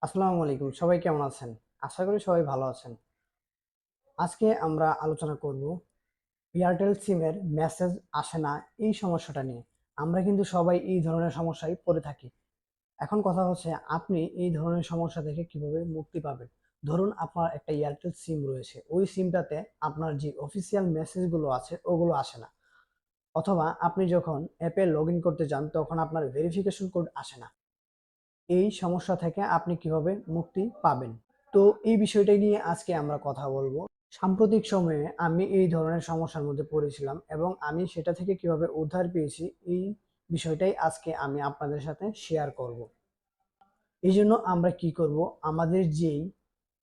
আসসালামু আলাইকুম। সবাই কেমন আছেন? আশা করি সবাই ভালো আছেন। আজকে আমরা আলোচনা করব এয়ারটেল সিমের মেসেজ আসে না এই সমস্যাটা নিয়ে। আমরা কিন্তু সবাই এই ধরনের সমস্যায় পড়ে থাকি। এখন কথা হচ্ছে আপনি এই ধরনের সমস্যা থেকে কিভাবে মুক্তি পাবেন? ধরুন আপনার একটা এয়ারটেল সিম রয়েছে। ওই সিমটাতে আপনার যে অফিসিয়াল মেসেজগুলো আছে ওগুলো আসে না। অথবা আপনি যখন অ্যাপে লগইন করতে যান তখন আপনার ভেরিফিকেশন কোড আসে না। এই সমস্যা থেকে আপনি কিভাবে মুক্তি পাবেন? তো এই বিষয়টা নিয়ে আজকে আমরা কথা বলবো। সাম্প্রতিক সময়ে আমি এই ধরনের সমস্যার মধ্যে পড়েছিলাম এবং আমি সেটা থেকে কিভাবে উদ্ধার পেয়েছি এই বিষয়টাই আজকে আমি আপনাদের সাথে শেয়ার করব। এই জন্য আমরা কি করব, আমাদের যেই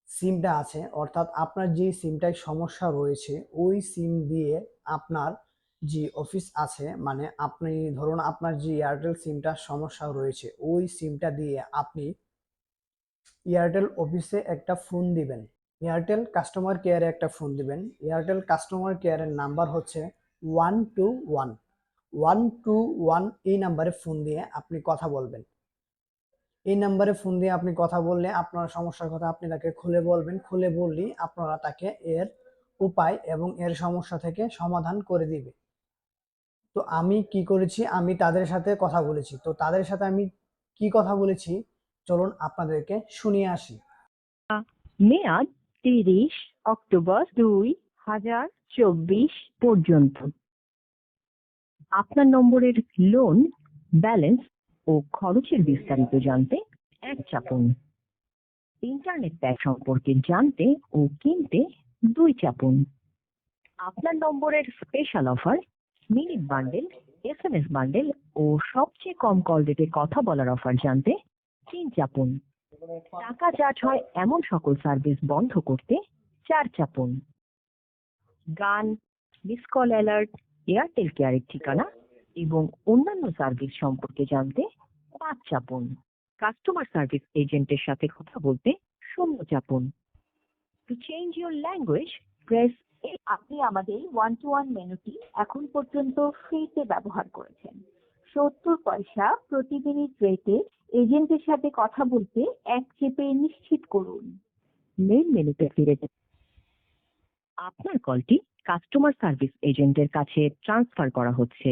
সিমটা আছে অর্থাৎ আপনার যেই সিমটায় সমস্যা রয়েছে ওই সিম দিয়ে আপনার যে অফিস আছে, মানে আপনি ধরুন আপনার যে এয়ারটেল সিমটা সমস্যা রয়েছে ওই সিমটা দিয়ে আপনি এয়ারটেল অফিসে একটা ফোন দিবেন, এয়ারটেল কাস্টমার কেয়ারে একটা ফোন দিবেন। এয়ারটেল কাস্টমার কেয়ারের নাম্বার হচ্ছে 121 121। এই নাম্বারে ফোন দিয়ে আপনি কথা বলবেন। এই নাম্বারে ফোন দিয়ে আপনি কথা বললে আপনার সমস্যার কথা আপনি তাকে খুলে বলবেন। খুলে বললেই আপনারা তাকে এর উপায় এবং এর সমস্যা থেকে সমাধান করে দিবে। তো আমি কি করেছি, আমি তাদের সাথে কথা বলেছি। তো তাদের সাথে আমি কি কথা বলেছি চলুন আপনাদেরকে শুনিয়ে আসি। মেয়াদ 30 অক্টোবর 2024 পর্যন্ত। আপনার নম্বরের লোন ব্যালেন্স ও খরচের বিস্তারিত জানতে 1 চাপুন। ইন্টারনেট প্যাক সম্পর্কে জানতে ও কিনতে 2 চাপুন। আপনার নম্বরের special offer, minute bundle, SMS bundle ও সবচেয়ে কম কল রেটে কথা বলার অফার জানতে 3 চাপুন। টাকা চার্জ হয় এমন সকল সার্ভিস বন্ধ করতে 4 চাপুন। গান, মিস কল অ্যালার্ট, এয়ারটেল কেয়ারের ঠিকানা এবং অন্যান্য সার্ভিস সম্পর্কে জানতে 5 চাপুন। কাস্টমার সার্ভিস এজেন্টের সাথে কথা বলতে 0 চাপুন। To change your language press. আপনি আমাদের 1-to-1 মেনুটি এখন পর্যন্ত ফ্রিতে ব্যবহার করেছেন। 70 পয়সা প্রতি মিনিট রেটে এজেন্টের সাথে কথা বলতে 1 চেপে নিশ্চিত করুন। মেইন মেনুতে ফিরে যান। আপনার কলটি কাস্টমার সার্ভিস এজেন্টের কাছে ট্রান্সফার করা হচ্ছে।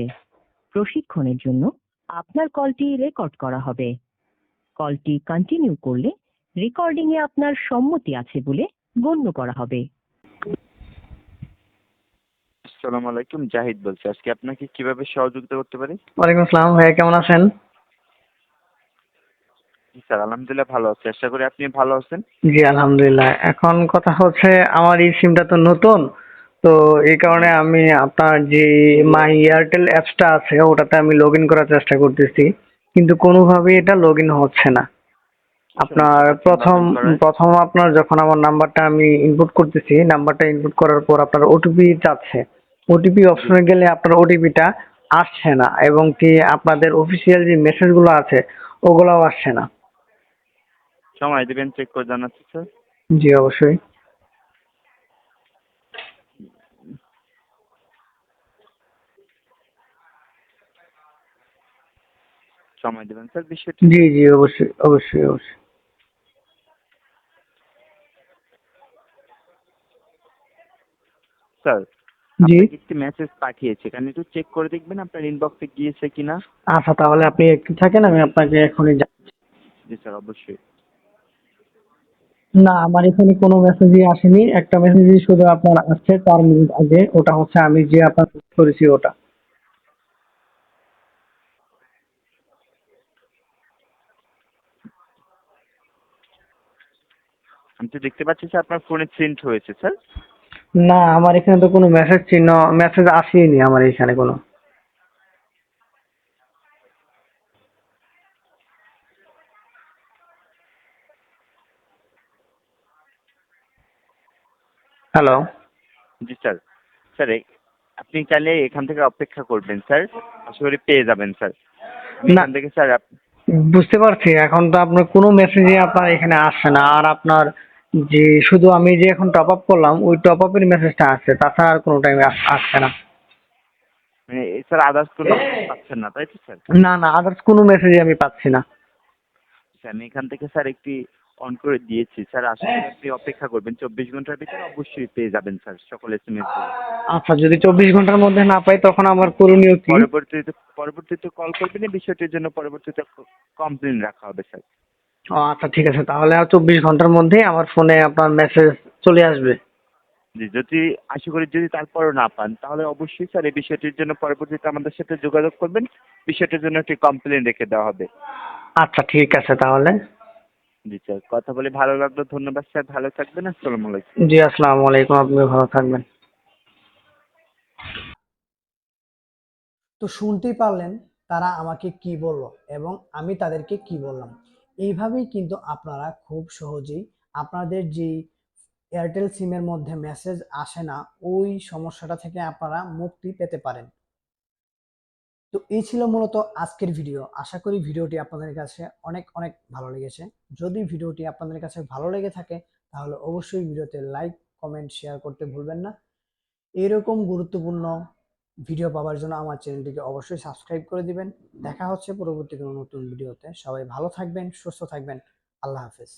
প্রশিক্ষণের জন্য আপনার কলটি রেকর্ড করা হবে। কলটি কন্টিনিউ করলে রেকর্ডিং এ আপনার সম্মতি আছে বলে গণ্য করা হবে। আসসালামু আলাইকুম, জাহিদ বলছি। আজকে আপনাকে কিভাবে সহযোগিতা করতে পারি? ওয়ালাইকুম আসসালাম ভাইয়া, কেমন আছেন? জি স্যার, আলহামদুলিল্লাহ ভালো আছি। আশা করি আপনি ভালো আছেন। জি আলহামদুলিল্লাহ। এখন কথা হচ্ছে আমার এই সিমটা তো নতুন, তো এই কারণে জি আমি আপনার যে মাই এয়ারটেল অ্যাপসটা আছে ওটাতে আমি লগ ইন করার চেষ্টা করতেছি, কিন্তু কোনোভাবেই এটা লগ ইন হচ্ছে না। সমস্যা আপনার পাচ্ছেন লগ প্রথম ইন করায়? প্রথম আপনার যখন আমার নাম্বারটা আমি ইনপুট করতেছি, নাম্বারটা ইনপুট করার পর আপনার ওটিপি চাচ্ছে। ওটিপি জি অপশনে গেলে আপনার ওটিপিটা আসছে না এবং কি আপনাদের অফিসিয়াল যে মেসেজগুলো আছে ওগুলাও আসছে না। সময় দিবেন, চেক করে জানাচ্ছি স্যার। জি অবশ্যই। সময় দিবেন স্যার বিষয়টি। জি জি অবশ্যই অবশ্যই অবশ্যই। স্যার, জি আপনাকে একটি মেসেজ পাঠিয়েছে, এখানে একটু চেক করে দেখবেন আপনার ইনবক্সে গিয়েছে কিনা। আচ্ছা, তাহলে আপনি একটু থাকেন, আমি আপনাকে এখনই জি স্যার, অবশ্যই। না, আমার এখানে কোনো মেসেজই আসেনি। একটা মেসেজই শুধু আপনার আসছে 4 মিনিট আগে, ওটা হচ্ছে আমি যে আপনার করেছি ওটা। আমি তো দেখতে পাচ্ছি স্যার আপনার ফোনে সেন্ড হয়েছে স্যার। না, আমার এখানে তো কোনো মেসেজ চিহ্ন মেসেজ আসেনি আমার এখানে কোনো। হ্যালো। জি স্যার। স্যার আপনি চাইলে এখান থেকে অপেক্ষা করবেন স্যার, আশা করি পেয়ে যাবেন স্যার। আমি না, এখান থেকে স্যার বুঝতে পারছি। এখন তো আপনার কোনো মেসেজই আপনার এখানে আসছে না। আর আপনার যে শুধু আমি যে এখন টপ আপ করলাম ওই টপ আপের মেসেজটা আসছে, তাছাড়া আর কোনো টাইমে আসছে না। মানে স্যার আদার্স কোনো মেসেজ পাচ্ছেন না তাই তো স্যার? না না, আদার্স কোনো মেসেজই আমি পাচ্ছি না। স্যার আমি এখান থেকে স্যার একটি অন করে দিয়েছি স্যার। আশা করি আপনি অপেক্ষা করবেন, 24 ঘন্টার ভিতরে অবশ্যই পেয়ে যাবেন স্যার সকল এসএমএস গুলো। আচ্ছা, যদি 24 ঘন্টার মধ্যে না পাই তখন আমার করণীয় কি? পরবর্তীতে কল করবেন, এই বিষয়টির জন্য পরবর্তীতে কমপ্লেন রাখা হবে স্যার। ও আচ্ছা, ঠিক আছে, তাহলে আর 24 ঘন্টার মধ্যে আমার ফোনে আপনার মেসেজ চলে আসবে। জি, যদি আশা করি যদি তারপরও না পান তাহলে অবশ্যই স্যার এই বিষয়টির জন্য পরবর্তীতে আমাদের সাথে যোগাযোগ করবেন, বিষয়টির জন্য একটি কমপ্লেন রেখে দেওয়া হবে। আচ্ছা, ঠিক আছে তাহলে। জি স্যার, কথা বলে ভালো লাগলো, ধন্যবাদ স্যার, ভালো থাকবেন, আসসালামু আলাইকুম। জি, আসসালামু আলাইকুম, আপনি ভালো থাকবেন। তো শুনতেই পারলেন তারা আমাকে কি বললো এবং আমি তাদেরকে কি বললাম। এইভাবেই কিন্তু আপনারা খুব সহজেই আপনাদের যে এয়ারটেল সিমের মধ্যে মেসেজ আসে না ওই সমস্যাটা থেকে আপনারা মুক্তি পেতে পারেন। তো এই ছিল মূলত আজকের ভিডিও। আশা করি ভিডিওটি আপনাদের কাছে অনেক অনেক ভালো লেগেছে। যদি ভিডিওটি আপনাদের কাছে ভালো লেগে থাকে তাহলে অবশ্যই ভিডিওতে লাইক, কমেন্ট, শেয়ার করতে ভুলবেন না। এরকম গুরুত্বপূর্ণ ভিডিও পাওয়ার জন্য আমার চ্যানেলটিকে অবশ্যই সাবস্ক্রাইব করে দিবেন। দেখা হচ্ছে পরবর্তী কোনো নতুন ভিডিওতে। সবাই ভালো থাকবেন, সুস্থ থাকবেন। আল্লাহ হাফেজ।